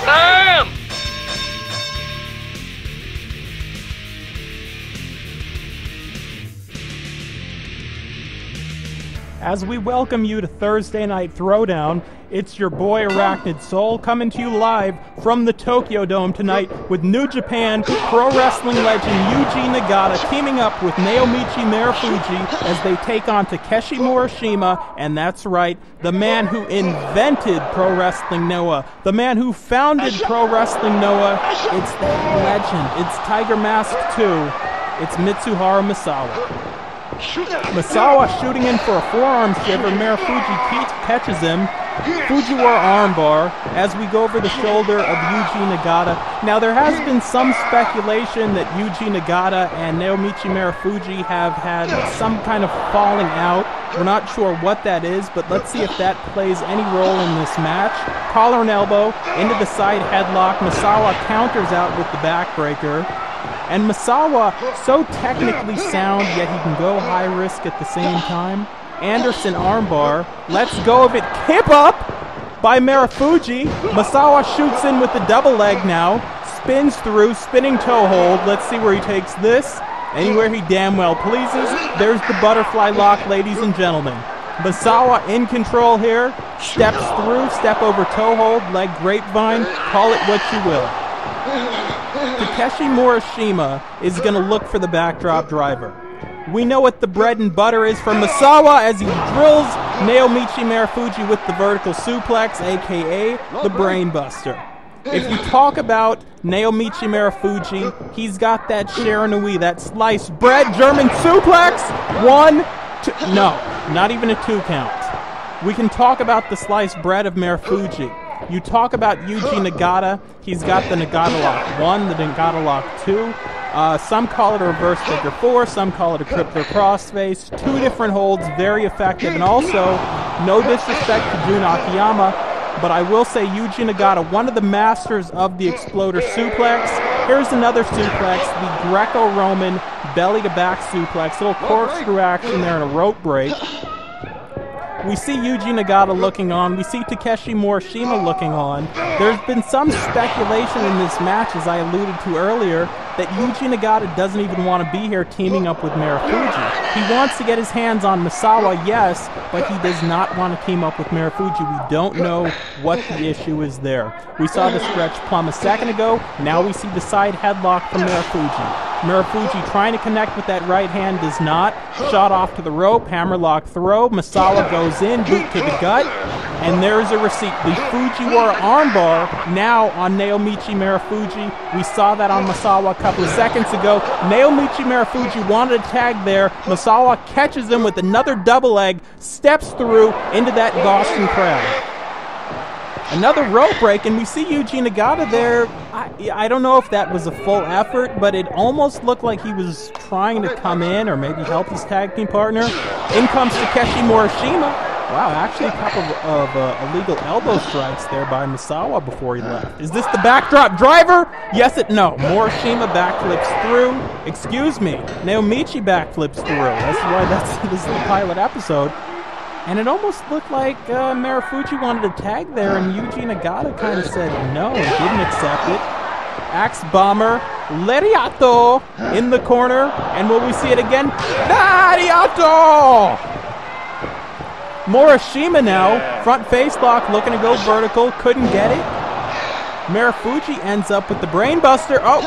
Damn! As we welcome you to Thursday Night Throwdown, it's your boy Arachnid Soul coming to you live from the Tokyo Dome tonight with New Japan Pro Wrestling legend Yuji Nagata teaming up with Naomichi Marufuji as they take on Takeshi Morishima, and that's right, the man who invented Pro Wrestling Noah, the man who founded Pro Wrestling Noah. It's that legend. It's Tiger Mask 2. It's Mitsuharu Misawa. Misawa shooting in for a forearm shiver. Marufuji catches him. Fujiwara armbar as we go over the shoulder of Yuji Nagata. Now there has been some speculation that Yuji Nagata and Naomichi Marufuji have had some kind of falling out. We're not sure what that is, but let's see if that plays any role in this match. Collar and elbow into the side headlock. Misawa counters out with the backbreaker. And Misawa, so technically sound, yet he can go high risk at the same time. Anderson armbar, lets go of it, kip up by Marufuji. Misawa shoots in with the double leg now, spins through, spinning toe hold. Let's see where he takes this. Anywhere he damn well pleases. There's the butterfly lock, ladies and gentlemen. Misawa in control here, steps through, step over toe hold, leg grapevine, call it what you will. Takeshi Morishima is going to look for the backdrop driver. We know what the bread and butter is for Misawa as he drills Naomichi Marufuji with the vertical suplex, aka the brainbuster. If you talk about Naomichi Marufuji, he's got that Sharonui, that sliced bread German suplex. 1, 2, no, not even a 2 count. We can talk about the sliced bread of Marufuji. You talk about Yuji Nagata, he's got the Nagata Lock 1, the Nagata Lock 2. Some call it a reverse figure 4, some call it a crippler crossface. 2 different holds, very effective, and also, no disrespect to Jun Akiyama, but I will say Yuji Nagata, one of the masters of the exploder suplex. Here's another suplex, the Greco-Roman belly-to-back suplex, little corkscrew action there and a rope break. We see Yuji Nagata looking on. We see Takeshi Morishima looking on. There's been some speculation in this match, as I alluded to earlier, that Yuji Nagata doesn't even want to be here teaming up with Marufuji. He wants to get his hands on Misawa, yes, but he does not want to team up with Marufuji. We don't know what the issue is there. We saw the stretch plum a second ago. Now we see the side headlock from Marufuji. Marufuji trying to connect with that right hand, does not. Shot off to the rope, hammerlock throw. Misawa goes in, boot to the gut, and there's a receipt. The Fujiwara armbar now on Naomichi Marufuji. We saw that on Misawa a couple of seconds ago. Naomichi Marufuji wanted a tag there. Misawa catches him with another double leg, steps through into that Boston crab. Another rope break, and we see Yuji Nagata there. I don't know if that was a full effort, but it almost looked like he was trying to come in or maybe help his tag team partner. In comes Takeshi Morishima. Wow, actually a couple of illegal elbow strikes there by Misawa before he left. Is this the backdrop driver? Yes, no. Morishima backflips through. Excuse me. Naomichi backflips through. That's why this is the pilot episode. And it almost looked like Marufuji wanted to tag there, and Yuji Nagata kind of said no and didn't accept it. Axe Bomber, Lariato in the corner, and will we see it again? Lariato! Morishima now, front face lock, looking to go vertical, couldn't get it. Marufuji ends up with the brainbuster. Oh!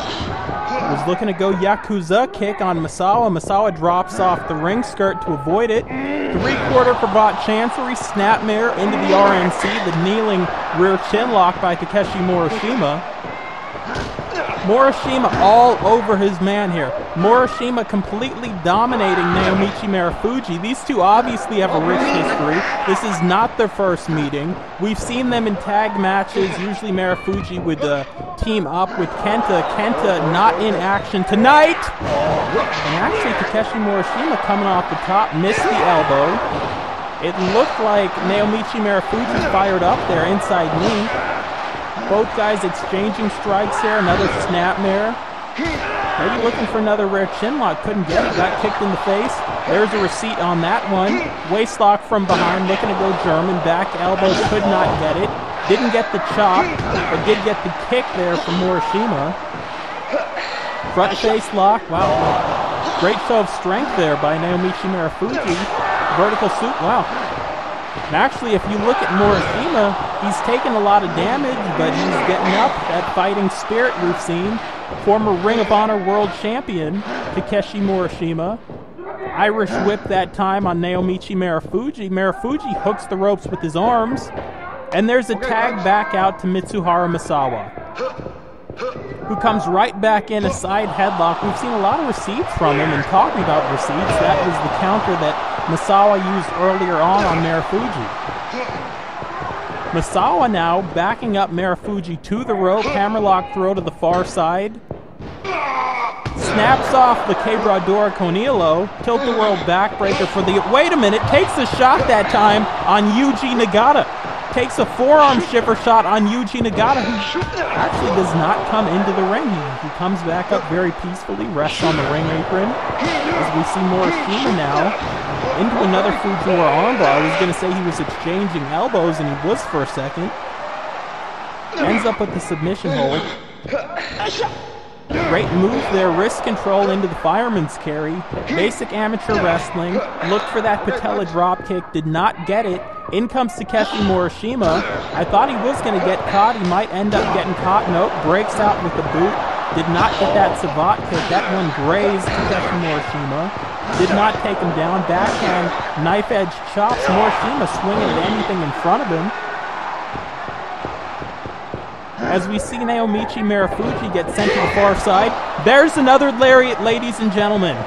Was looking to go Yakuza kick on Misawa. Misawa drops off the ring skirt to avoid it. 3-quarter cravat chancery, snapmare into the RNC, the kneeling rear chin lock by Takeshi Morishima. Morishima all over his man here. Morishima completely dominating Naomichi Marufuji. These two obviously have a rich history. This is not their first meeting. We've seen them in tag matches. Usually Marufuji would team up with Kenta. Kenta not in action tonight. And actually Takeshi Morishima coming off the top, missed the elbow. It looked like Naomichi Marufuji fired up there, inside knee. Both guys exchanging strikes here. Another snapmare. Maybe looking for another rare chin lock. Couldn't get it. Got kicked in the face. There's a receipt on that one. Waist lock from behind. Looking to go German. Back elbow. Could not get it. Didn't get the chop, but did get the kick there from Morishima. Front face lock. Wow. Great show of strength there by Naomichi Marufuji. Vertical soup. Wow. And actually, if you look at Morishima, he's taken a lot of damage, but he's getting up. That fighting spirit we've seen. Former Ring of Honor World Champion Takeshi Morishima. Irish whip that time on Naomichi Marufuji. Marufuji hooks the ropes with his arms. And there's a tag back out to Mitsuharu Misawa, who comes right back in a side headlock. We've seen a lot of receipts from him, and talking about receipts, that was the counter that Misawa used earlier on Marufuji. Misawa now backing up Marufuji to the rope, hammerlock throw to the far side. Snaps off the Quebradora Conilo, tilt-the-world backbreaker for the... Wait a minute, takes a shot that time on Yuji Nagata. Takes a forearm shiver shot on Yuji Nagata, who actually does not come into the ring. He comes back up very peacefully, rests on the ring apron. As we see Morishima now into another Fujiwara armbar. I was going to say he was exchanging elbows, and he was for a second. Ends up with the submission hold. Great move there, wrist control into the fireman's carry. Basic amateur wrestling. Looked for that patella drop kick, did not get it. In comes Takeshi Morishima. I thought he was going to get caught. He might end up getting caught. Nope, breaks out with the boot. Did not get that savate kick. That one grazed Takeshi Morishima. Did not take him down. Backhand, knife edge chops. Morishima swinging at anything in front of him. As we see Naomichi Marufuji get sent to the far side. There's another lariat, ladies and gentlemen.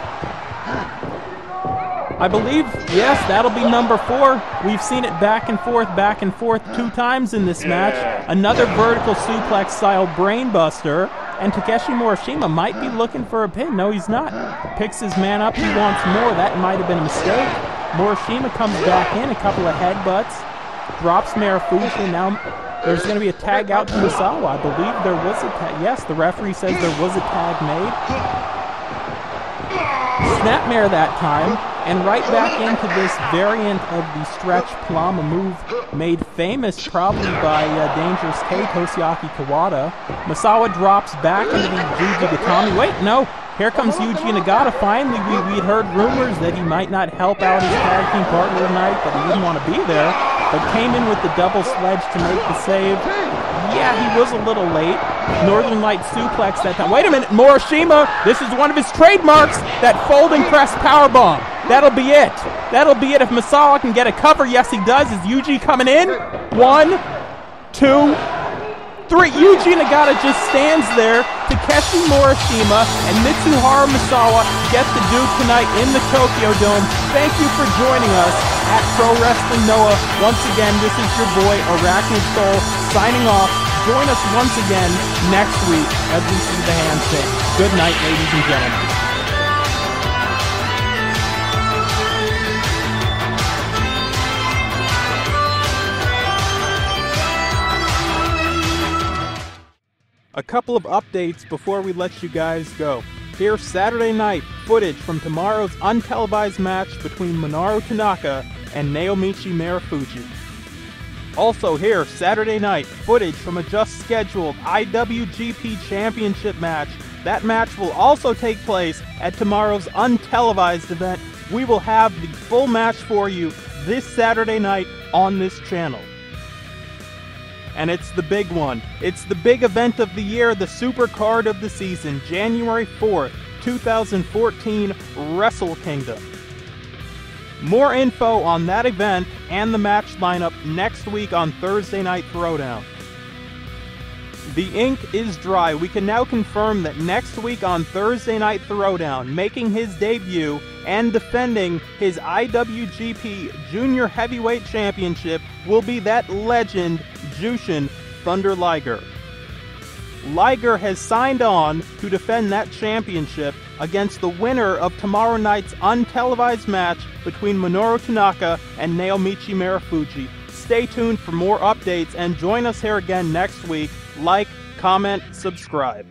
I believe, yes, that'll be number 4. We've seen it back and forth 2 times in this match. Another vertical suplex-style brainbuster. And Takeshi Morishima might be looking for a pin. No, he's not. Picks his man up. He wants more. That might have been a mistake. Morishima comes back in. A couple of headbutts. Drops Marufuji. Now there's going to be a tag out to Misawa. I believe there was a tag. Yes, the referee says there was a tag made. Snapmare that time. And right back into this variant of the stretch plum, a move made famous probably by Dangerous K, Toshiaki Kawada. Misawa drops back into the Juji Gatami. Wait, no. Here comes Yuji Nagata. Finally, we'd heard rumors that he might not help out his tag team partner tonight, that he didn't want to be there, but came in with the double sledge to make the save. Yeah, he was a little late. Northern Light suplex that time. Wait a minute, Morishima, this is one of his trademarks, that folding press powerbomb. That'll be it. That'll be it if Misawa can get a cover. Yes, he does. Is Yuji coming in? 1, 2, 3. Yuji Nagata just stands there. Takeshi Morishima and Mitsuharu Misawa get the dude tonight in the Tokyo Dome. Thank you for joining us at Pro Wrestling Noah. Once again, this is your boy Arachnid Soul signing off. Join us once again next week as we see the handshake. Good night, ladies and gentlemen. A couple of updates before we let you guys go. Here's Saturday night footage from tomorrow's untelevised match between Minoru Tanaka and Naomichi Marufuji. Also here, Saturday night footage from a just-scheduled IWGP Championship match. That match will also take place at tomorrow's untelevised event. We will have the full match for you this Saturday night on this channel. And it's the big one. It's the big event of the year, the super card of the season, January 4th, 2014, Wrestle Kingdom. More info on that event and the match lineup next week on Thursday Night Throwdown. The ink is dry. We can now confirm that next week on Thursday Night Throwdown, making his debut and defending his IWGP Junior Heavyweight Championship will be that legend, Jushin Thunder Liger. Liger has signed on to defend that championship against the winner of tomorrow night's untelevised match between Minoru Tanaka and Naomichi Marufuji. Stay tuned for more updates and join us here again next week. Like, comment, subscribe.